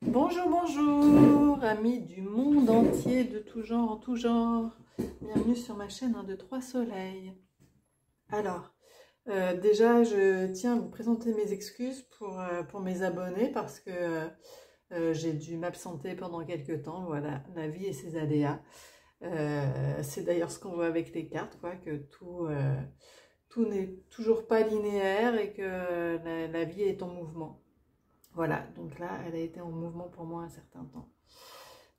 Bonjour, bonjour, amis du monde entier, de tout genre, en tout genre. Bienvenue sur ma chaîne 1, 2, 3 Soleil. Alors, déjà, je tiens à vous présenter mes excuses pour mes abonnés parce que j'ai dû m'absenter pendant quelques temps. Voilà, la vie et ses aléas. C'est d'ailleurs ce qu'on voit avec les cartes, quoi, que tout n'est toujours pas linéaire et que la vie est en mouvement. Voilà, donc là, elle a été en mouvement pour moi un certain temps.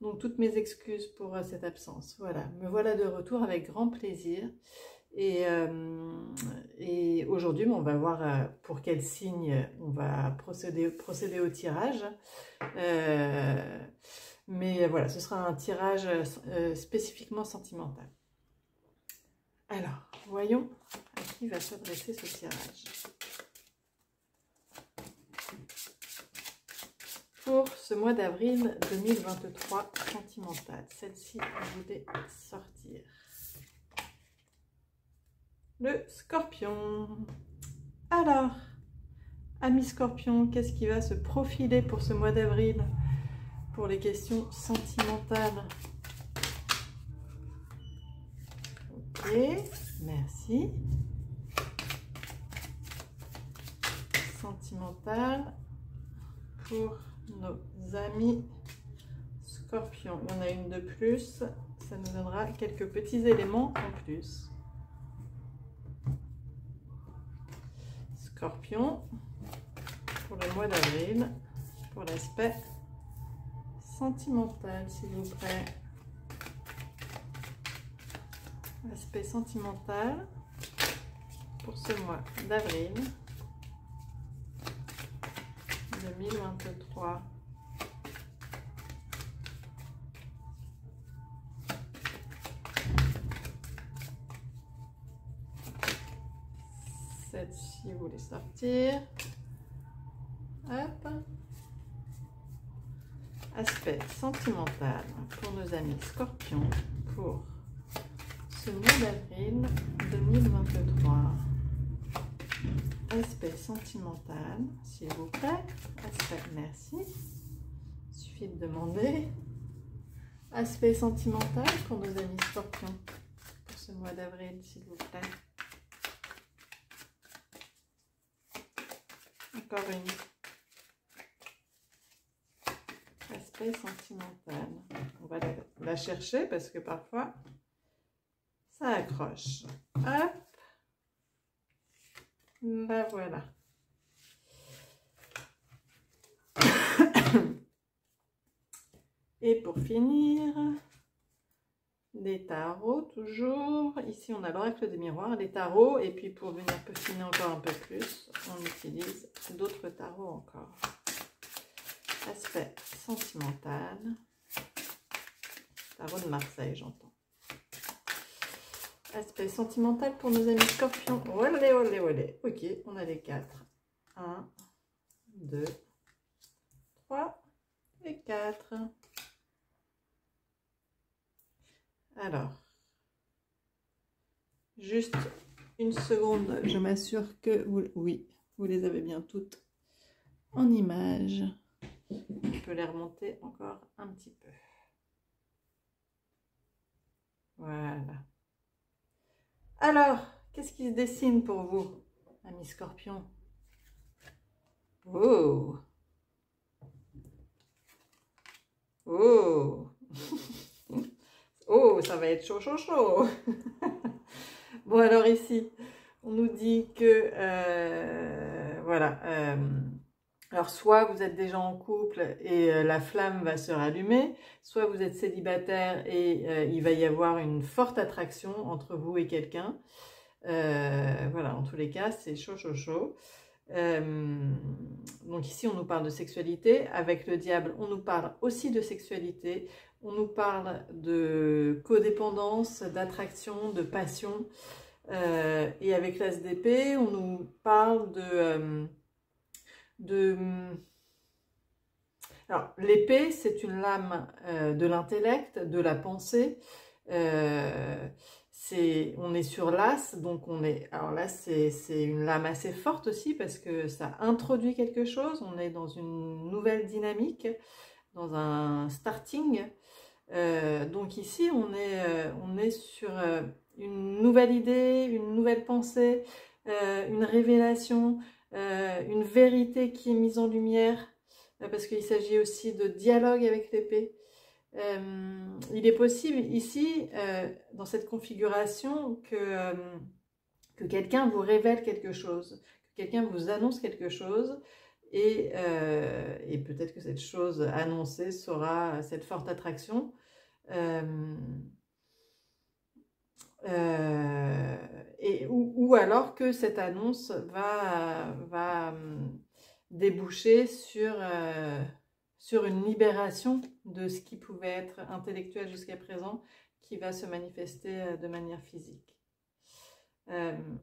Donc, toutes mes excuses pour cette absence. Voilà, me voilà de retour avec grand plaisir. Et aujourd'hui, on va voir pour quel signe on va procéder au tirage. Mais voilà, ce sera un tirage spécifiquement sentimental. Alors, voyons à qui va s'adresser ce tirage. Pour ce mois d'avril 2023 sentimental, celle-ci voulait sortir. Le Scorpion. Alors, ami Scorpion, qu'est-ce qui va se profiler pour ce mois d'avril pour les questions sentimentales? Ok, merci. Sentimental pour nos amis Scorpions. Il y en a une de plus, ça nous donnera quelques petits éléments en plus. Scorpion, pour le mois d'avril, pour l'aspect sentimental, s'il vous plaît. Aspect sentimental pour ce mois d'avril 2023. Celle-ci voulait sortir. Hop. Aspect sentimental pour nos amis Scorpions pour ce mois d'avril 2023. Aspect sentimental, s'il vous plaît. Aspect, merci. Il suffit de demander. Aspect sentimental pour nos amis Scorpions pour ce mois d'avril, s'il vous plaît. Encore une. Aspect sentimental. On va la chercher parce que parfois ça accroche. Hop. Ben voilà. Et pour finir, les tarots toujours. Ici, on a l'oracle des miroirs, les tarots. Et puis, pour venir peaufiner encore un peu plus, on utilise d'autres tarots encore. Aspect sentimental. Tarot de Marseille, j'entends. Aspect sentimental pour nos amis Scorpions. Olé, olé, olé. Ok, on a les 4. 1, 2, 3 et 4. Alors, juste une seconde, je m'assure que oui, vous les avez bien toutes en image. Je peux les remonter encore un petit peu. Voilà. Alors, qu'est-ce qui se dessine pour vous, amis Scorpions? Oh! Oh! Oh, ça va être chaud, chaud, chaud. Bon, alors ici, on nous dit que, voilà, alors soit vous êtes déjà en couple et la flamme va se rallumer, soit vous êtes célibataire et il va y avoir une forte attraction entre vous et quelqu'un. Voilà, en tous les cas, c'est chaud, chaud, chaud. Donc ici, on nous parle de sexualité. Avec le diable, on nous parle aussi de sexualité. On nous parle de codépendance, d'attraction, de passion. Et avec l'as d'épée, on nous parle alors, l'épée, c'est une lame de l'intellect, de la pensée. On est sur l'as, donc alors là, c'est une lame assez forte aussi parce que ça introduit quelque chose. On est dans une nouvelle dynamique. dans un starting. Donc ici, on est sur une nouvelle idée, une nouvelle pensée, une révélation, une vérité qui est mise en lumière, parce qu'il s'agit aussi de dialogue avec l'épée. Il est possible ici, dans cette configuration, que quelqu'un vous révèle quelque chose, que quelqu'un vous annonce quelque chose, et peut-être que cette chose annoncée sera cette forte attraction. Ou alors que cette annonce va déboucher sur une libération de ce qui pouvait être intellectuel jusqu'à présent, qui va se manifester de manière physique.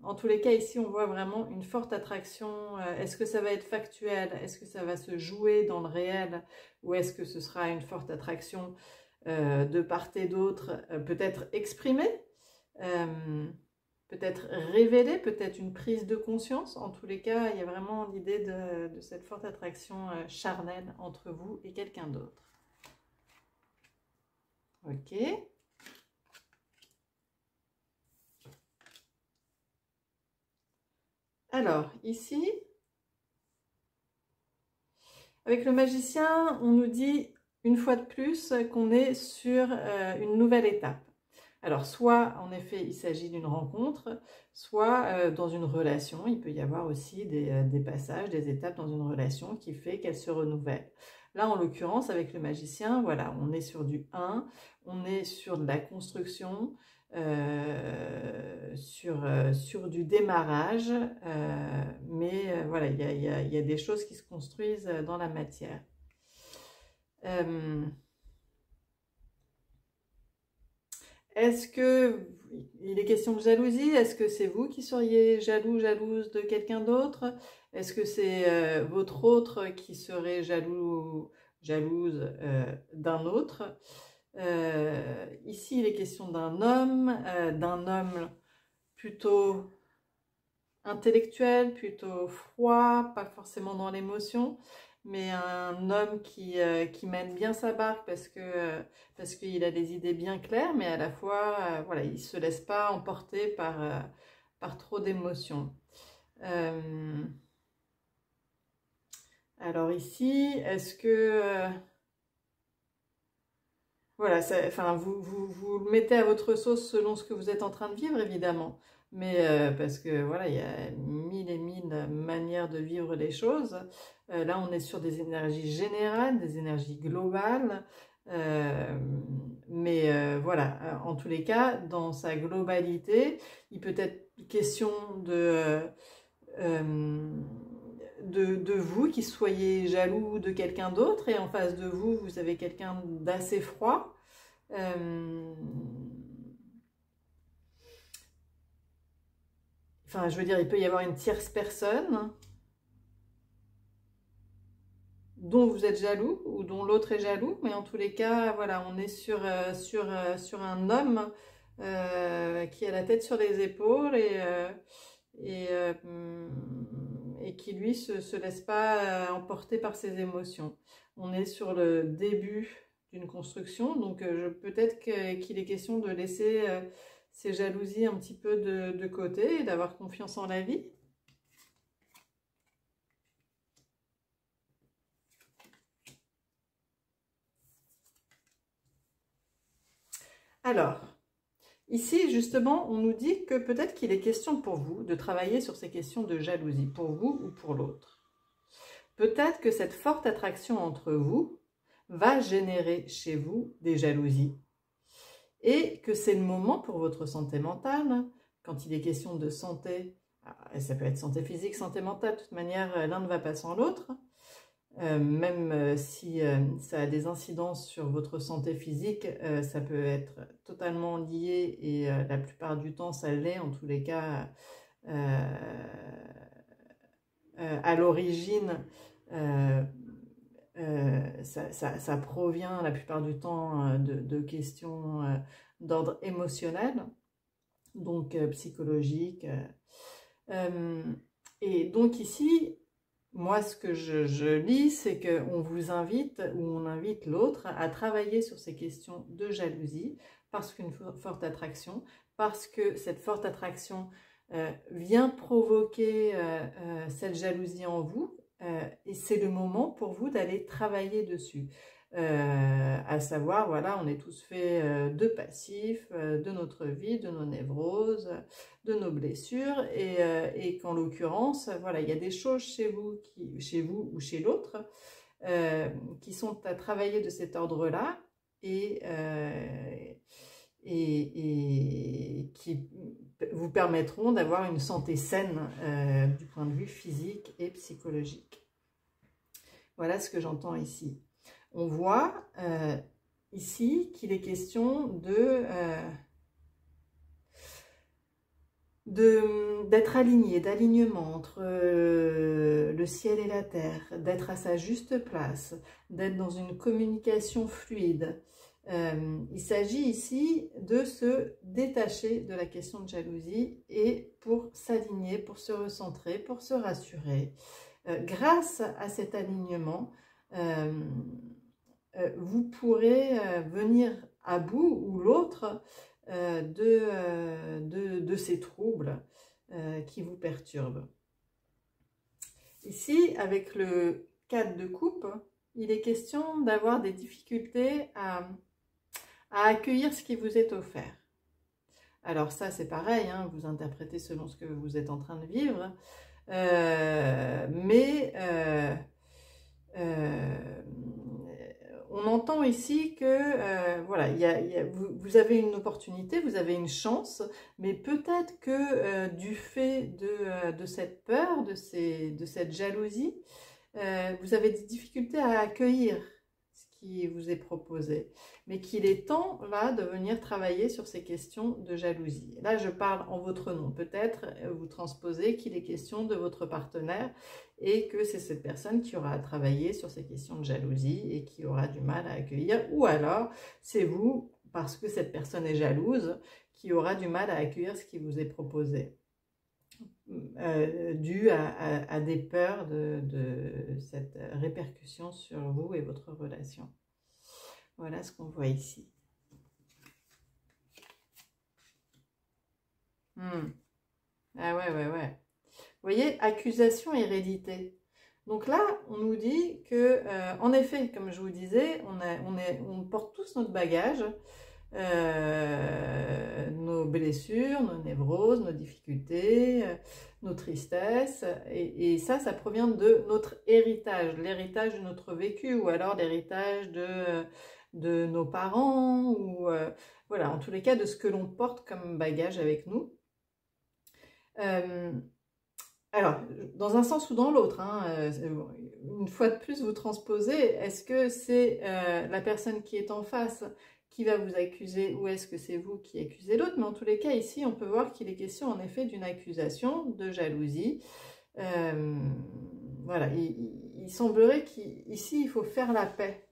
En tous les cas, ici, on voit vraiment une forte attraction. Est-ce que ça va être factuel? Est-ce que ça va se jouer dans le réel? Ou est-ce que ce sera une forte attraction de part et d'autre, peut-être exprimée, peut-être révélée, peut-être une prise de conscience? En tous les cas, il y a vraiment l'idée de cette forte attraction charnelle entre vous et quelqu'un d'autre. Ok. Alors, ici, avec le magicien, on nous dit une fois de plus qu'on est sur une nouvelle étape. Alors, soit, en effet, il s'agit d'une rencontre, soit dans une relation. Il peut y avoir aussi des passages, des étapes dans une relation qui fait qu'elle se renouvelle. Là, en l'occurrence, avec le magicien, voilà, on est sur du 1, on est sur de la construction, sur du démarrage, mais voilà, il y a des choses qui se construisent dans la matière. Est-ce que il est question de jalousie? Est-ce que c'est vous qui seriez jaloux, jalouse de quelqu'un d'autre? Est-ce que c'est votre autre qui serait jaloux, jalouse d'un autre? Ici, il est question d'un homme plutôt intellectuel, plutôt froid, pas forcément dans l'émotion, mais un homme qui mène bien sa barque parce qu'il a des idées bien claires, mais à la fois, voilà, il ne se laisse pas emporter par trop d'émotions. Alors ici, est-ce que... voilà, enfin, vous le mettez à votre sauce selon ce que vous êtes en train de vivre, évidemment. Mais parce que voilà, il y a mille et mille manières de vivre les choses. Là, on est sur des énergies générales, des énergies globales. Mais voilà, en tous les cas, dans sa globalité, il peut être question de vous qui soyez jaloux de quelqu'un d'autre, et en face de vous, vous avez quelqu'un d'assez froid. Enfin, je veux dire, il peut y avoir une tierce personne dont vous êtes jaloux ou dont l'autre est jaloux, mais en tous les cas, voilà, on est sur un homme qui a la tête sur les épaules et qui, lui, se laisse pas emporter par ses émotions. On est sur le début d'une construction, donc peut-être qu'il est question de laisser ces jalousies un petit peu de côté et d'avoir confiance en la vie. Alors, ici, justement, on nous dit que peut-être qu'il est question pour vous de travailler sur ces questions de jalousie, pour vous ou pour l'autre. Peut-être que cette forte attraction entre vous va générer chez vous des jalousies. Et que c'est le moment pour votre santé mentale, quand il est question de santé, ça peut être santé physique, santé mentale, de toute manière, l'un ne va pas sans l'autre. Même si ça a des incidences sur votre santé physique, ça peut être totalement lié, et la plupart du temps ça l'est, en tous les cas à l'origine, ça provient la plupart du temps de questions d'ordre émotionnel, donc psychologique. Et donc ici, moi, ce que je lis, c'est qu'on vous invite, ou on invite l'autre à travailler sur ces questions de jalousie, parce qu'une forte attraction, parce que cette forte attraction vient provoquer cette jalousie en vous, et c'est le moment pour vous d'aller travailler dessus. À savoir, voilà, on est tous faits de passifs, de notre vie, de nos névroses, de nos blessures, et qu'en l'occurrence, voilà, il y a des choses chez vous ou chez l'autre qui sont à travailler de cet ordre-là, et qui vous permettront d'avoir une santé saine du point de vue physique et psychologique. Voilà ce que j'entends ici. On voit ici qu'il est question d'être aligné, d'alignement entre le ciel et la terre, d'être à sa juste place, d'être dans une communication fluide. Il s'agit ici de se détacher de la question de jalousie et pour s'aligner, pour se recentrer, pour se rassurer. Grâce à cet alignement, vous pourrez venir à bout, ou l'autre, de ces troubles qui vous perturbent. Ici, avec le 4 de coupe, il est question d'avoir des difficultés à accueillir ce qui vous est offert. Alors ça, c'est pareil, hein, vous interprétez selon ce que vous êtes en train de vivre, on entend ici que voilà, vous avez une opportunité, vous avez une chance, mais peut-être que du fait de cette peur, de cette jalousie, vous avez des difficultés à accueillir ce qui vous est proposé, mais qu'il est temps là de venir travailler sur ces questions de jalousie. Là, je parle en votre nom. Peut-être vous transposez qu'il est question de votre partenaire et que c'est cette personne qui aura à travailler sur ces questions de jalousie et qui aura du mal à accueillir, ou alors c'est vous, parce que cette personne est jalouse, qui aura du mal à accueillir ce qui vous est proposé. Dû à des peurs de cette répercussion sur vous et votre relation. Voilà ce qu'on voit ici. Ah ouais. Vous voyez, accusation, hérédité. Donc là, on nous dit que, en effet, comme je vous disais, on porte tous notre bagage, nos blessures, nos névroses, nos difficultés, nos tristesses, et ça provient de notre héritage, l'héritage de notre vécu, ou alors l'héritage de nos parents, ou voilà, en tous les cas de ce que l'on porte comme bagage avec nous. Alors, dans un sens ou dans l'autre, hein, une fois de plus, vous transposez, est-ce que c'est la personne qui est en face qui va vous accuser, ou est-ce que c'est vous qui accusez l'autre? Mais en tous les cas, ici, on peut voir qu'il est question en effet d'une accusation de jalousie. Voilà, il semblerait qu'ici, il faut faire la paix.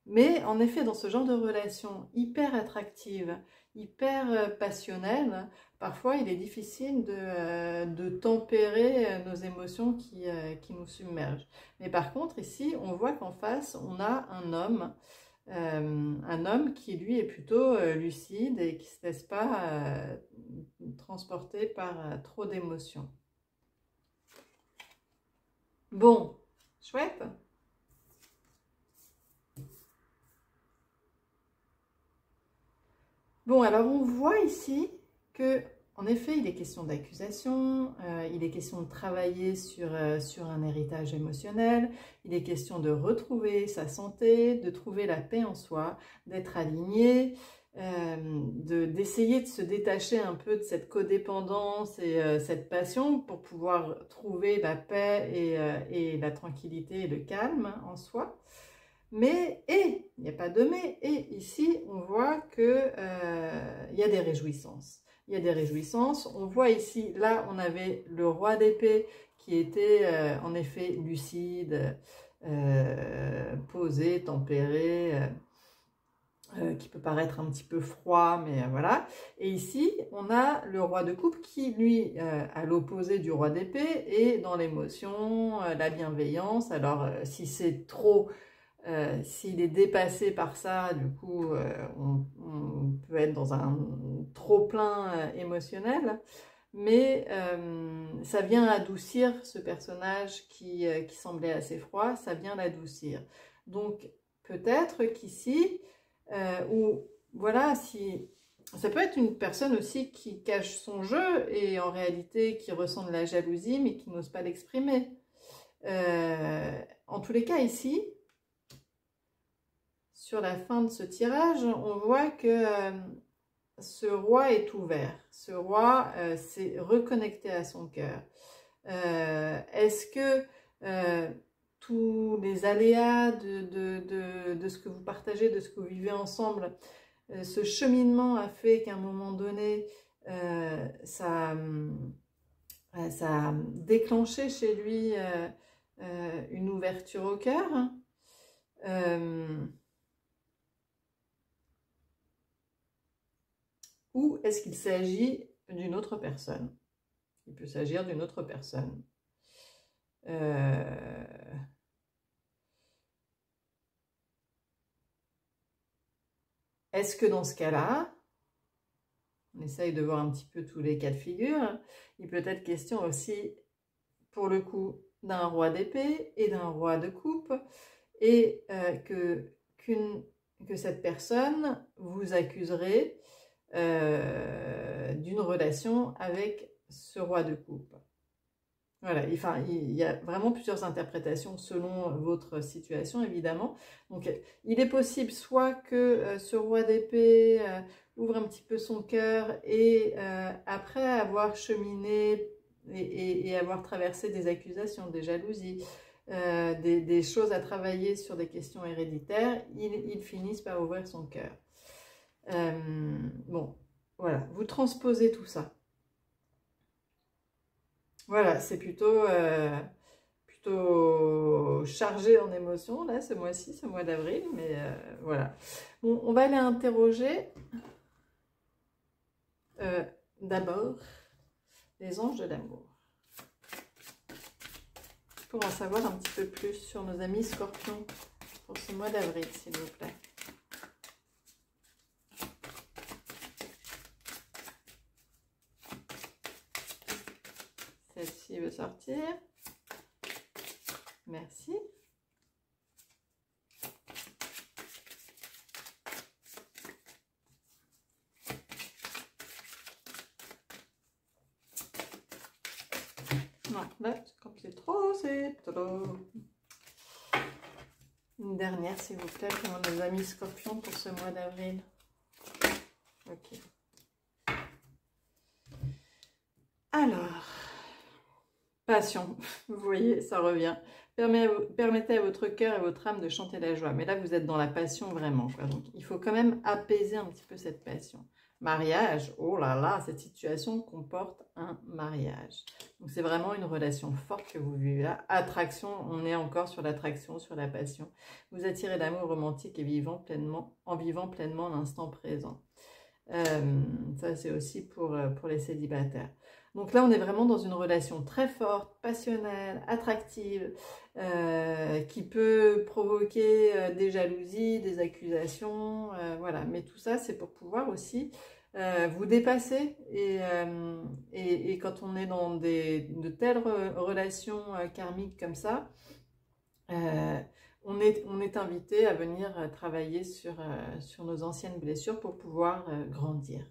Mais en effet, dans ce genre de relation hyper attractive, hyper passionnelle, parfois il est difficile de tempérer nos émotions qui nous submergent. Mais par contre, ici, on voit qu'en face, on a un homme qui lui est plutôt lucide et qui ne se laisse pas transporter par trop d'émotions. Bon, chouette. Bon, alors on voit ici que, en effet, il est question d'accusation, il est question de travailler sur un héritage émotionnel, il est question de retrouver sa santé, de trouver la paix en soi, d'être aligné, d'essayer de se détacher un peu de cette codépendance et cette passion pour pouvoir trouver la paix et la tranquillité et le calme en soi. Mais, il n'y a pas de mais, et ici, on voit qu'il y a des réjouissances. Il y a des réjouissances. On voit ici, là, on avait le roi d'épée qui était en effet lucide, posé, tempéré, qui peut paraître un petit peu froid, mais voilà. Et ici, on a le roi de coupe qui, lui, à l'opposé du roi d'épée, est dans l'émotion, la bienveillance. Alors, si c'est trop, s'il est dépassé par ça, du coup, on peut être dans un trop-plein émotionnel. Mais ça vient adoucir ce personnage qui semblait assez froid, ça vient l'adoucir. Donc, peut-être qu'ici, ou voilà, si ça peut être une personne aussi qui cache son jeu et en réalité qui ressent de la jalousie mais qui n'ose pas l'exprimer. En tous les cas ici, sur la fin de ce tirage, on voit que ce roi est ouvert. Ce roi s'est reconnecté à son cœur. Est-ce que tous les aléas de ce que vous partagez, de ce que vous vivez ensemble, ce cheminement a fait qu'à un moment donné, ça a déclenché chez lui une ouverture au cœur. Ou est-ce qu'il s'agit d'une autre personne? Il peut s'agir d'une autre personne. Est-ce que dans ce cas-là, on essaye de voir un petit peu tous les cas de figure, il peut être question aussi, pour le coup, d'un roi d'épée et d'un roi de coupe, et que cette personne vous accuserait d'une relation avec ce roi de coupe. Voilà, enfin, il y a vraiment plusieurs interprétations selon votre situation, évidemment. Donc, il est possible soit que ce roi d'épée ouvre un petit peu son cœur et après avoir cheminé et avoir traversé des accusations, des jalousies, des choses à travailler sur des questions héréditaires, il finisse par ouvrir son cœur. Bon, voilà, vous transposez tout ça. Voilà, c'est plutôt chargé en émotions, là, ce mois-ci, ce mois d'avril, mais voilà. Bon, on va aller interroger d'abord les anges de l'amour. Pour en savoir un petit peu plus sur nos amis scorpions pour ce mois d'avril, s'il vous plaît. Celle-ci veut sortir. Merci. Non, là, comme c'est trop, c'est trop. Une dernière, s'il vous plaît, pour nos amis scorpions pour ce mois d'avril. Ok. Alors, passion, vous voyez, ça revient. Permettez à votre cœur et votre âme de chanter la joie. Mais là, vous êtes dans la passion vraiment, quoi. Donc, il faut quand même apaiser un petit peu cette passion. Mariage, oh là là, cette situation comporte un mariage. Donc, c'est vraiment une relation forte que vous vivez là. Attraction, on est encore sur l'attraction, sur la passion. Vous attirez l'amour romantique et en vivant pleinement l'instant présent. Ça, c'est aussi pour les célibataires. Donc là, on est vraiment dans une relation très forte, passionnelle, attractive, qui peut provoquer des jalousies, des accusations, voilà. Mais tout ça, c'est pour pouvoir aussi vous dépasser. Et quand on est dans de telles relations karmiques comme ça, on est invité à venir travailler sur nos anciennes blessures pour pouvoir grandir.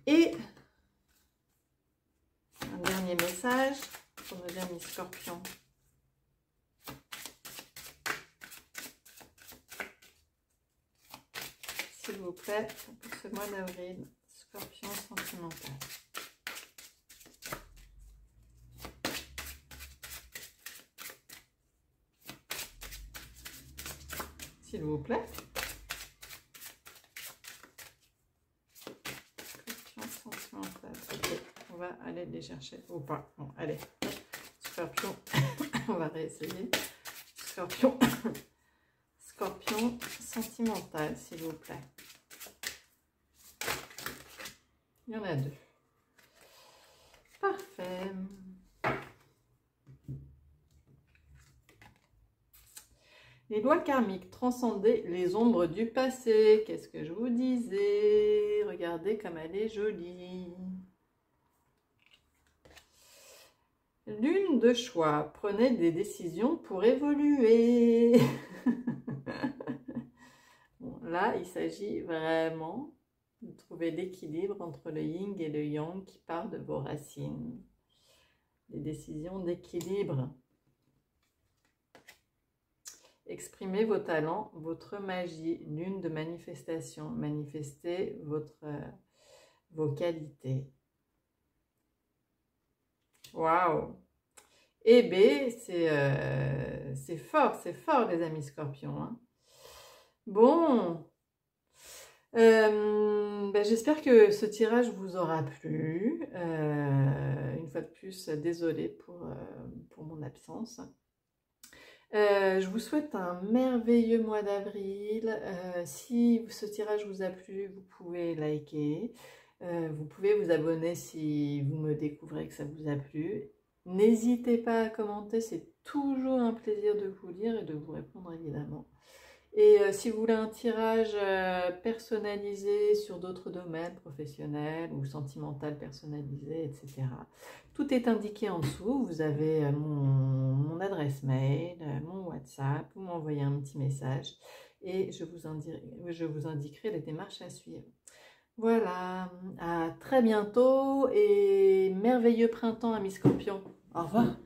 Et un dernier message pour nos amis scorpions. S'il vous plaît, pour ce mois d'avril, scorpion sentimental. S'il vous plaît. Scorpion sentimental. Ok, on va aller les chercher ou pas. Bon, allez. Scorpion, on va réessayer. Scorpion. Scorpion question sentimentale, s'il vous plaît. Il y en a 2. Parfait. Les lois karmiques, transcender les ombres du passé. Qu'est-ce que je vous disais? Regardez comme elle est jolie. Lune de choix. Prenez des décisions pour évoluer. Bon, là, il s'agit vraiment de trouver l'équilibre entre le yin et le yang qui part de vos racines. Des décisions d'équilibre. Exprimez vos talents, votre magie, lune de manifestation. Manifestez vos qualités. Waouh! Et B, c'est fort les amis scorpions. Hein. Bon, j'espère que ce tirage vous aura plu. Une fois de plus, désolée pour mon absence. Je vous souhaite un merveilleux mois d'avril. Si ce tirage vous a plu, vous pouvez liker. Vous pouvez vous abonner si vous me découvrez que ça vous a plu. N'hésitez pas à commenter, c'est toujours un plaisir de vous lire et de vous répondre évidemment. Et si vous voulez un tirage personnalisé sur d'autres domaines professionnels ou sentimental personnalisé, etc. Tout est indiqué en dessous. Vous avez mon adresse mail, mon WhatsApp. Vous m'envoyez un petit message et je vous indiquerai les démarches à suivre. Voilà, à très bientôt et merveilleux printemps, amis scorpions. Au revoir.